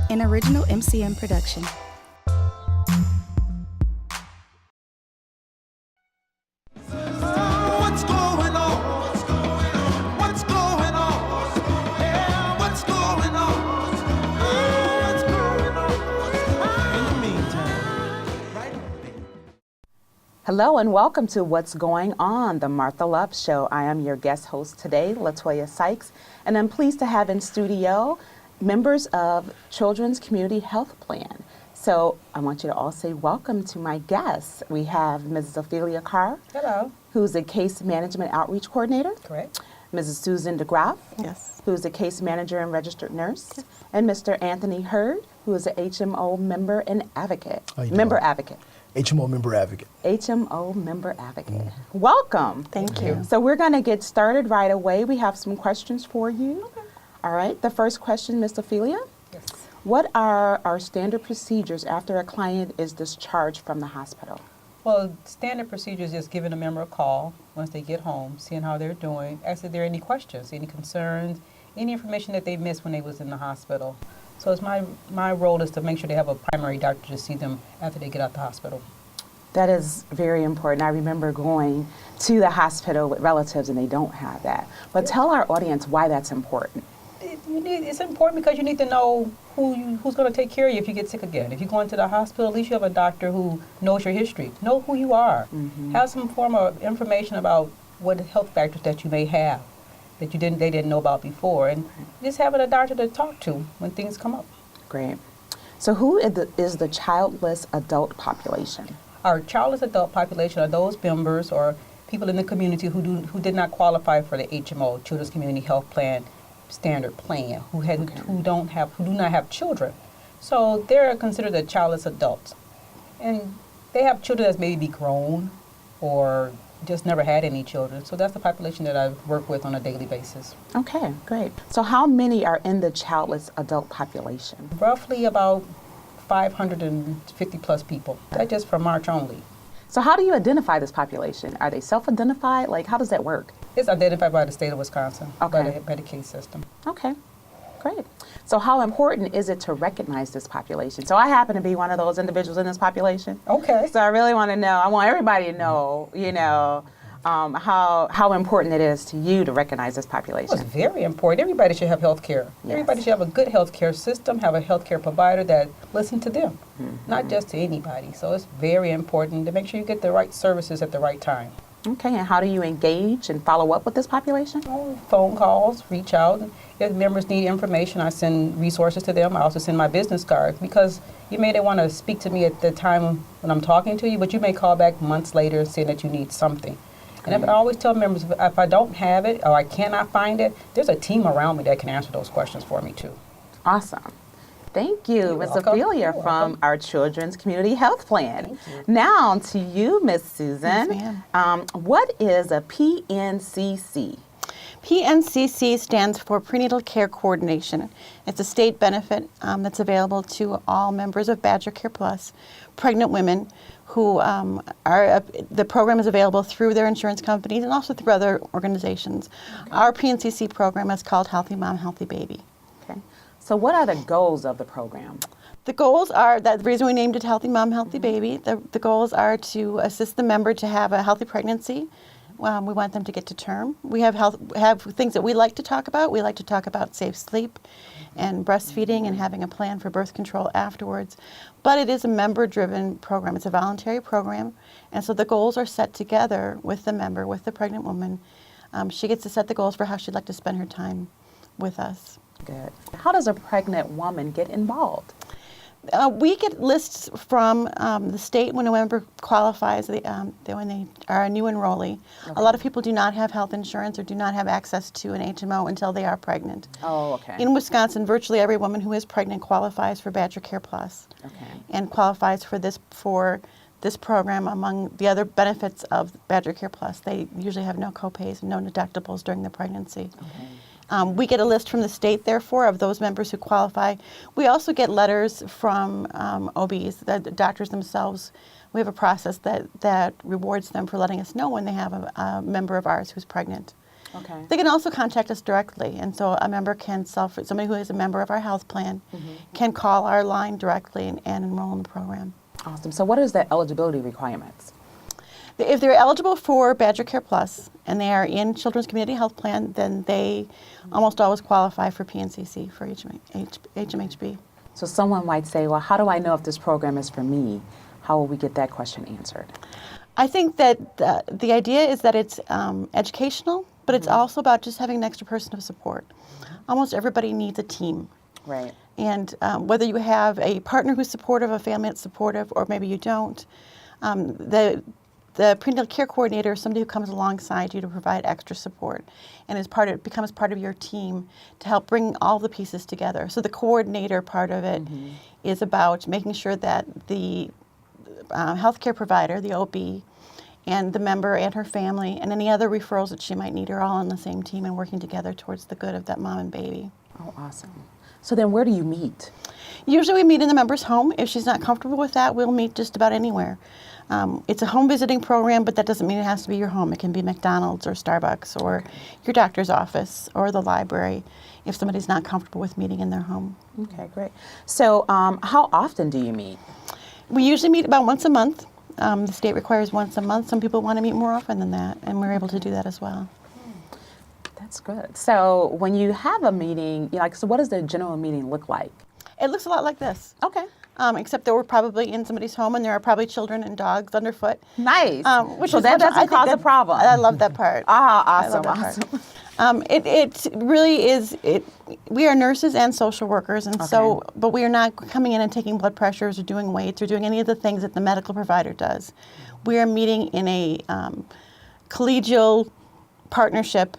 an original MCM production. What's going on? What's going on? What's going on? Yeah, what's going on? What's going on? In the meantime, right? Hello and welcome to What's Going On, the Martha Love Show. I am your guest host today, LaToya Sykes, and I'm pleased to have in studio members of Children's Community Health Plan. So I want you to all say welcome to my guests. We have Mrs. Ophelia Carr. Hello. Who's a Case Management Outreach Coordinator. Correct. Mrs. Susan DeGraff. Yes. Who's a Case Manager and Registered Nurse. Yes. And Mr. Anthony Hurd, who is an HMO Member and Advocate. Member Advocate. HMO Member Advocate. HMO Member Advocate. Welcome. Thank you. So we're going to get started right away. We have some questions for you. Okay. All right. The first question, Ms. Ophelia. Yes. What are our standard procedures after a client is discharged from the hospital? Well, standard procedures is giving a member a call once they get home, seeing how they're doing, ask if there are any questions, any concerns, any information that they missed when they was in the hospital. So it's my role is to make sure they have a primary doctor to see them after they get out the hospital. That is very important. I remember going to the hospital with relatives and they don't have that. But tell our audience why that's important. It's important because you need to know who's going to take care of you if you get sick again. If you go into the hospital, at least you have a doctor who knows your history, know who you are, have some form of information about what health factors that you may have that they didn't know about before, and just having a doctor to talk to when things come up. Great. So who is the childless adult population? Our childless adult population are those members or people in the community who did not qualify for the HMO, Children's Community Health Plan, standard plan, who do not have children. So they're considered the childless adults. And they have children that's maybe grown or just never had any children. So that's the population that I work with on a daily basis. Okay, great. So how many are in the childless adult population? Roughly about 550 plus people. That's just for March only. So how do you identify this population? Are they self-identified? Like, how does that work? It's identified by the state of Wisconsin, Okay. by the Medicaid system. Okay, great. So how important is it to recognize this population? So I happen to be one of those individuals in this population. Okay. So I really want to know, I want everybody to know, how important it is to you to recognize this population. It's very important. Everybody should have health care. Yes. Everybody should have a good health care system, have a health care provider that listens to them, not just to anybody. So it's very important to make sure you get the right services at the right time. Okay, and how do you engage and follow up with this population? Phone calls, reach out. If members need information, I send resources to them. I also send my business cards because you may not want to speak to me at the time when I'm talking to you, but you may call back months later saying that you need something. And I always tell members, if I don't have it or I cannot find it, there's a team around me that can answer those questions for me too. Awesome. Thank you, You're Ms. welcome. Ophelia You're from welcome. our Children's Community Health Plan. Thank you. Now to you, Ms. Susan. Yes, ma'am. What is a PNCC? PNCC stands for Prenatal Care Coordination. It's a state benefit that's available to all members of BadgerCare Plus, pregnant women who the program is available through their insurance companies and also through other organizations. Okay. Our PNCC program is called Healthy Mom, Healthy Baby. Okay. So what are the goals of the program? The goals are, the reason we named it Healthy Mom, Healthy Baby, the goals are to assist the member to have a healthy pregnancy. We want them to get to term. We have things that we like to talk about. We like to talk about safe sleep and breastfeeding and having a plan for birth control afterwards. But it is a member-driven program. It's a voluntary program. And so the goals are set together with the member, with the pregnant woman. She gets to set the goals for how she'd like to spend her time with us. Good. How does a pregnant woman get involved? We get lists from the state when a member qualifies, when they are a new enrollee. Okay. A lot of people do not have health insurance or do not have access to an HMO until they are pregnant. Oh, okay. In Wisconsin, virtually every woman who is pregnant qualifies for BadgerCare Plus, and qualifies for this program. Among the other benefits of BadgerCare Plus, they usually have no copays and no deductibles during the pregnancy. Okay. We get a list from the state, therefore, of those members who qualify. We also get letters from OBs, the doctors themselves. We have a process that rewards them for letting us know when they have a member of ours who's pregnant. Okay. They can also contact us directly, and so a member can somebody who is a member of our health plan can call our line directly and enroll in the program. Awesome. So what is the eligibility requirements? If they're eligible for BadgerCare Plus and they are in Children's Community Health Plan, then they almost always qualify for PNCC, for HMHB. So someone might say, well, how do I know if this program is for me? How will we get that question answered? I think that the idea is that it's educational, but it's also about just having an extra person of support. Almost everybody needs a team. Right. And whether you have a partner who's supportive, a family that's supportive, or maybe you don't, the prenatal care coordinator is somebody who comes alongside you to provide extra support and becomes part of your team to help bring all the pieces together. So the coordinator part of it is about making sure that the healthcare provider, the OB, and the member and her family and any other referrals that she might need are all on the same team and working together towards the good of that mom and baby. Oh, awesome. So then where do you meet? Usually we meet in the member's home. If she's not comfortable with that, we'll meet just about anywhere. It's a home visiting program, but that doesn't mean it has to be your home. It can be McDonald's or Starbucks or your doctor's office or the library if somebody's not comfortable with meeting in their home. Okay, great. So how often do you meet? We usually meet about once a month. The state requires once a month. Some people want to meet more often than that, and we're able to do that as well. That's good. So when you have a meeting, so what does the general meeting look like? It looks a lot like this. Okay. Except that we're probably in somebody's home and there are probably children and dogs underfoot. Nice. Which so is that what I doesn't think cause a problem. I love that part. Awesome, I love that awesome. part. It really is. We are nurses and social workers, and but we are not coming in and taking blood pressures or doing weights or doing any of the things that the medical provider does. We are meeting in a collegial partnership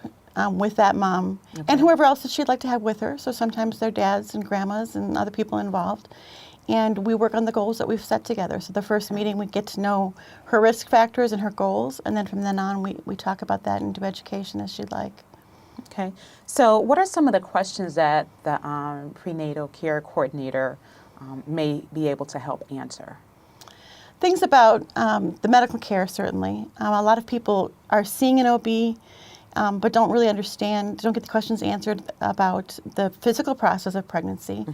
with that mom and whoever else that she'd like to have with her. So sometimes their dads and grandmas and other people involved. And we work on the goals that we've set together. So the first meeting, we get to know her risk factors and her goals, and then from then on, we talk about that and do education as she'd like. Okay. So what are some of the questions that the prenatal care coordinator may be able to help answer? Things about the medical care, certainly. A lot of people are seeing an OB, but don't really understand, don't get the questions answered about the physical process of pregnancy.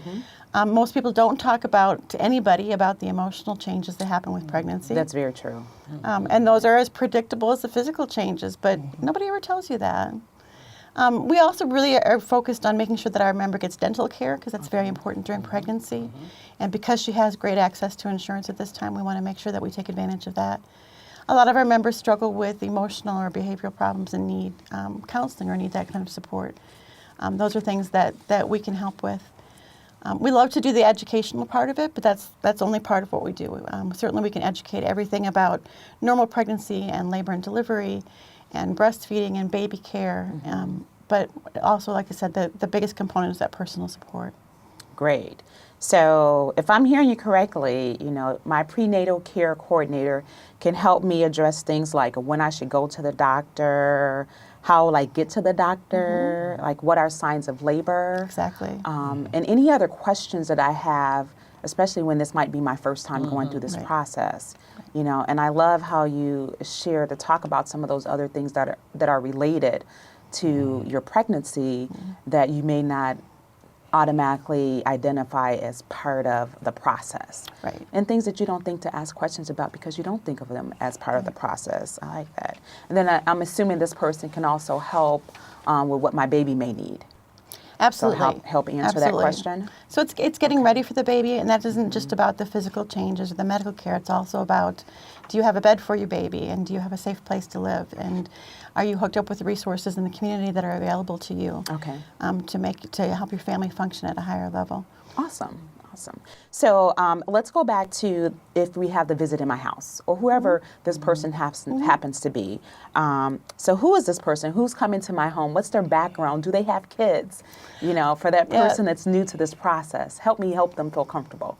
Most people don't talk to anybody about the emotional changes that happen with pregnancy. That's very true. And those are as predictable as the physical changes, but nobody ever tells you that. We also really are focused on making sure that our member gets dental care, because that's very important during pregnancy. And because she has great access to insurance at this time, we want to make sure that we take advantage of that. A lot of our members struggle with emotional or behavioral problems and need counseling or need that kind of support. Those are things that we can help with. We love to do the educational part of it, but that's only part of what we do. Certainly we can educate everything about normal pregnancy and labor and delivery and breastfeeding and baby care. But also, like I said, the biggest component is that personal support. Great. So if I'm hearing you correctly, my prenatal care coordinator can help me address things like when I should go to the doctor, how will I get to the doctor, like what are signs of labor. Exactly. And any other questions that I have, especially when this might be my first time going through this process. And I love how you share to talk about some of those other things that are related to your pregnancy that you may not automatically identify as part of the process. Right. And things that you don't think to ask questions about because you don't think of them as part of the process. I like that. And then I'm assuming this person can also help with what my baby may need. Absolutely. So help answer that question. So it's getting ready for the baby, and that isn't just about the physical changes or the medical care. It's also about, do you have a bed for your baby, and do you have a safe place to live, and are you hooked up with the resources in the community that are available to you? Okay. To help your family function at a higher level. Awesome. So let's go back to if we have the visit in my house or whoever this person happens to be. So who is this person? Who's coming to my home? What's their background? Do they have kids? For that person that's new to this process, help them feel comfortable.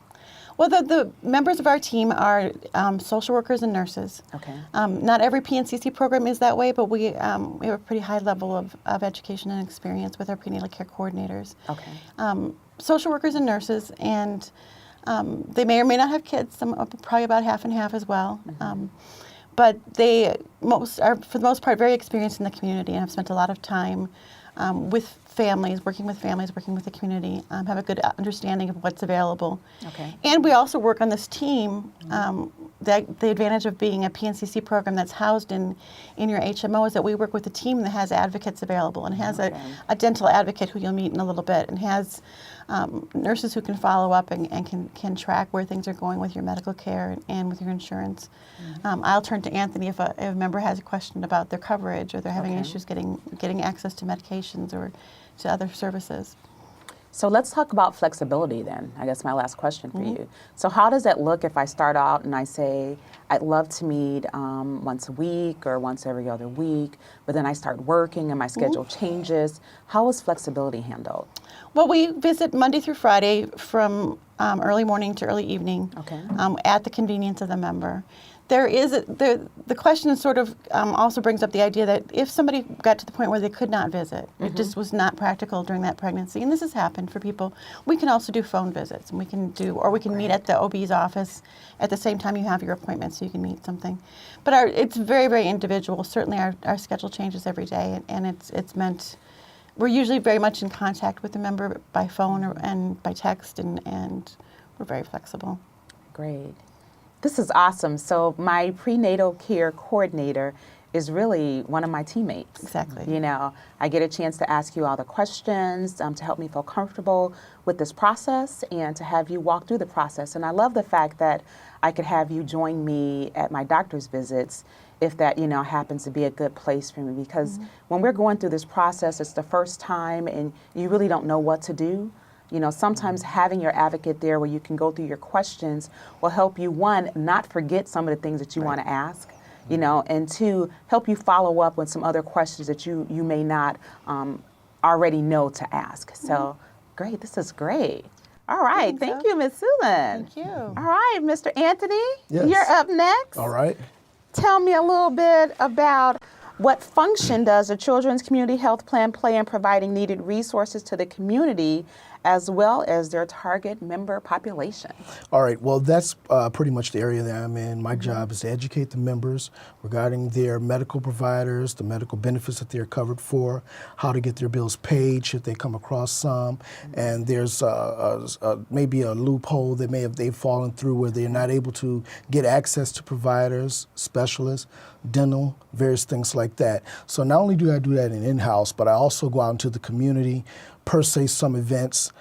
Well, the members of our team are social workers and nurses. Okay. Not every PNCC program is that way, but we have a pretty high level of education and experience with our prenatal care coordinators. Okay. Social workers and nurses, and they may or may not have kids, some probably about half and half as well. but they are, for the most part, very experienced in the community and have spent a lot of time with families, working with the community, have a good understanding of what's available. Okay. And we also work on this team. The advantage of being a PNCC program that's housed in your HMO is that we work with a team that has advocates available and has a dental advocate who you'll meet in a little bit, and has nurses who can follow up and can track where things are going with your medical care and with your insurance. I'll turn to Anthony if a member has a question about their coverage or they're having issues getting access to medications or to other services. So let's talk about flexibility then. I guess my last question for you. So how does that look if I start out and I say, I'd love to meet once a week or once every other week, but then I start working and my schedule changes? How is flexibility handled? Well, we visit Monday through Friday from early morning to early evening at the convenience of the member. The question sort of also brings up the idea that if somebody got to the point where they could not visit, it just was not practical during that pregnancy, and this has happened for people, we can also do phone visits, and we can meet at the OB's office at the same time you have your appointment, so you can meet something. But it's very, very individual. Certainly our schedule changes every day, and it's meant, we're usually very much in contact with the member by phone and by text, and we're very flexible. Great. This is awesome. So my prenatal care coordinator is really one of my teammates. Exactly. You know, I get a chance to ask you all the questions to help me feel comfortable with this process and to have you walk through the process. And I love the fact that I could have you join me at my doctor's visits if that, happens to be a good place for me. Because when we're going through this process, it's the first time and you really don't know what to do. Sometimes having your advocate there where you can go through your questions will help you, one, not forget some of the things that you want to ask, and two, help you follow up with some other questions that you may not already know to ask. So, great. This is great. All right. Thank you, Ms. Sulan. Thank you. All right, Mr. Anthony, Yes. you're up next. All right. Tell me a little bit about what function does a Children's Community Health Plan play in providing needed resources to the community as well as their target member population? All right. Well, that's pretty much the area that I'm in. My job is to educate the members regarding their medical providers, the medical benefits that they're covered for, how to get their bills paid should they come across some. And there's maybe a loophole that they've fallen through where they're not able to get access to providers, specialists, dental, various things like that. So not only do I do that in-house, but I also go out into the community, per se some events,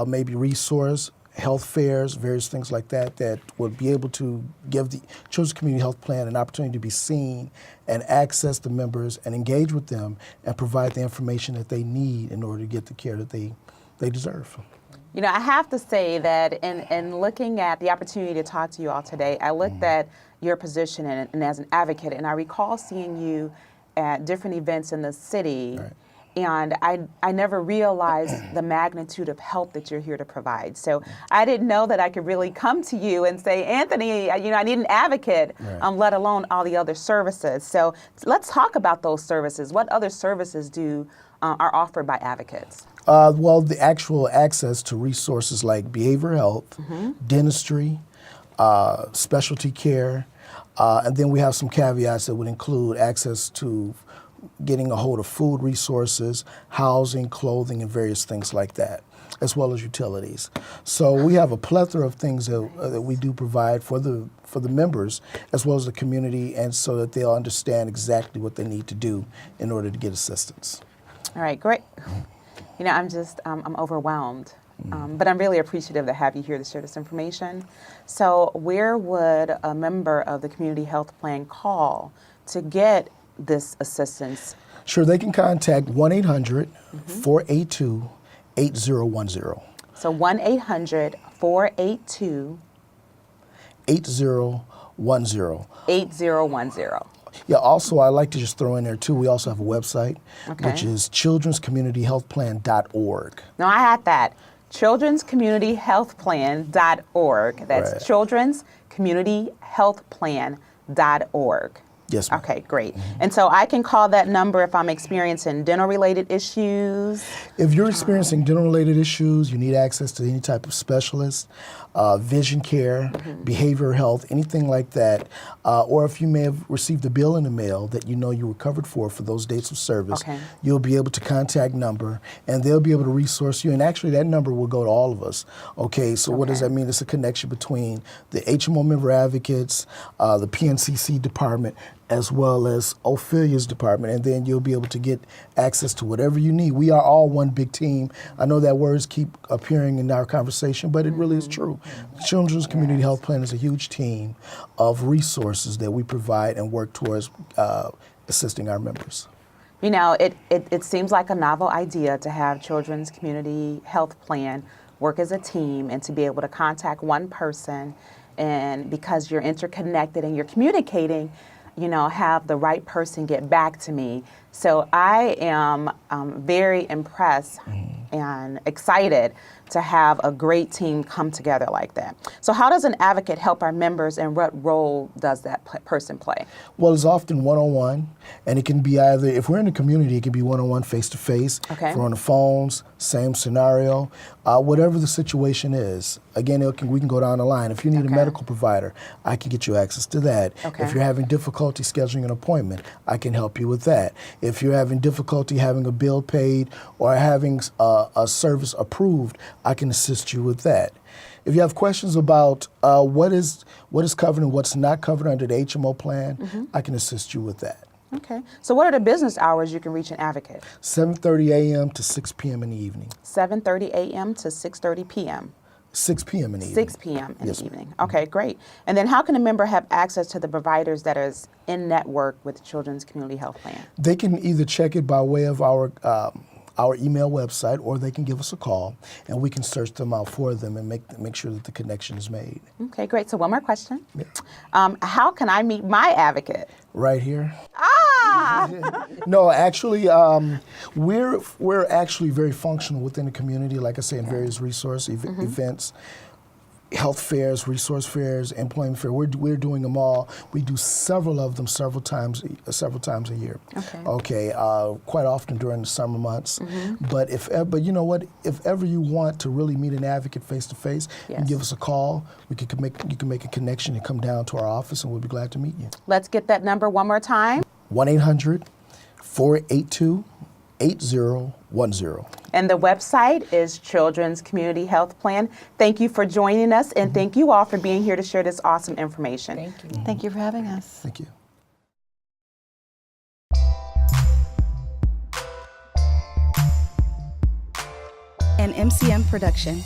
maybe resource, health fairs, various things like that, that would be able to give the Children's Community Health Plan an opportunity to be seen and access the members and engage with them and provide the information that they need in order to get the care that they deserve. I have to say that in looking at the opportunity to talk to you all today, I looked at your position and as an advocate, and I recall seeing you at different events in the city. Right. And I never realized the magnitude of help that you're here to provide. So I didn't know that I could really come to you and say, Anthony, I need an advocate, Right. let alone all the other services. So let's talk about those services. What other services are offered by advocates? Well, the actual access to resources like behavioral health, dentistry, specialty care, and then we have some caveats that would include access to getting a hold of food resources, housing, clothing, and various things like that, as well as utilities. So we have a plethora of things that we do provide for the members as well as the community, and so that they'll understand exactly what they need to do in order to get assistance. All right, great. I'm overwhelmed, but I'm really appreciative to have you here to share this information. So where would a member of the Community Health Plan call to get this assistance? Sure, they can contact 1-800-482-8010. So 1-800-482 8010. 8010. Yeah, also I'd like to just throw in there too, we also have a website, Okay. which is childrenscommunityhealthplan.org. No, I had that. Childrenscommunityhealthplan.org. That's Right. childrenscommunityhealthplan.org. Yes, ma'am. Okay, great. And so I can call that number if I'm experiencing dental-related issues. If you're experiencing dental-related issues, you need access to any type of specialist, vision care, behavioral health, anything like that, or if you may have received a bill in the mail that you know you were covered for those dates of service, Okay. you'll be able to contact number, and they'll be able to resource you. And actually, that number will go to all of us. Okay, so what does that mean? It's a connection between the HMO Member Advocates, the PNCC department, as well as Ophelia's department, and then you'll be able to get access to whatever you need. We are all one big team. I know that words keep appearing in our conversation, but it really is true. Children's Community Health Plan is a huge team of resources that we provide and work towards assisting our members. You know, it seems like a novel idea to have Children's Community Health Plan work as a team and to be able to contact one person, and because you're interconnected and you're communicating, you know, have the right person get back to me. So I am very impressed and excited to have a great team come together like that. So how does an advocate help our members, and what role does that person play? Well, it's often one-on-one, and it can be either, if we're in the community, it can be one-on-one, face-to-face. Okay. If we're on the phones, same scenario. Whatever the situation is, again, we can go down the line. If you need a medical provider, I can get you access to that. Okay. If you're having difficulty scheduling an appointment, I can help you with that. If you're having difficulty having a bill paid or having a service approved, I can assist you with that. If you have questions about what is covered and what's not covered under the HMO plan, I can assist you with that. Okay. So what are the business hours you can reach an advocate? 7:30 a.m. to 6 p.m. in the evening. 7:30 a.m. to 6:30 p.m. 6 p.m. in the evening. 6 p.m. in Yes, the ma'am. evening. Okay, great. And then how can a member have access to the providers that is in network with Children's Community Health Plan? They can either check it by way of our email website, or they can give us a call, and we can search them out for them and make sure that the connection is made. Okay, great. So one more question. How can I meet my advocate? Right here. Ah! No, actually, we're actually very functional within the community. Like I say, in various resource events, health fairs, resource fairs, employment fair. We're doing them all. We do several of them several times a year. Okay. Okay. Quite often during the summer months. But but you know what? If ever you want to really meet an advocate face to face, you can Yes. give us a call. You can make a connection and come down to our office, and we'll be glad to meet you. Let's get that number one more time. 1-800-482-8010. And the website is Children's Community Health Plan. Thank you for joining us, and thank you all for being here to share this awesome information. Thank you. Thank you for having us. Thank you. An MCM production.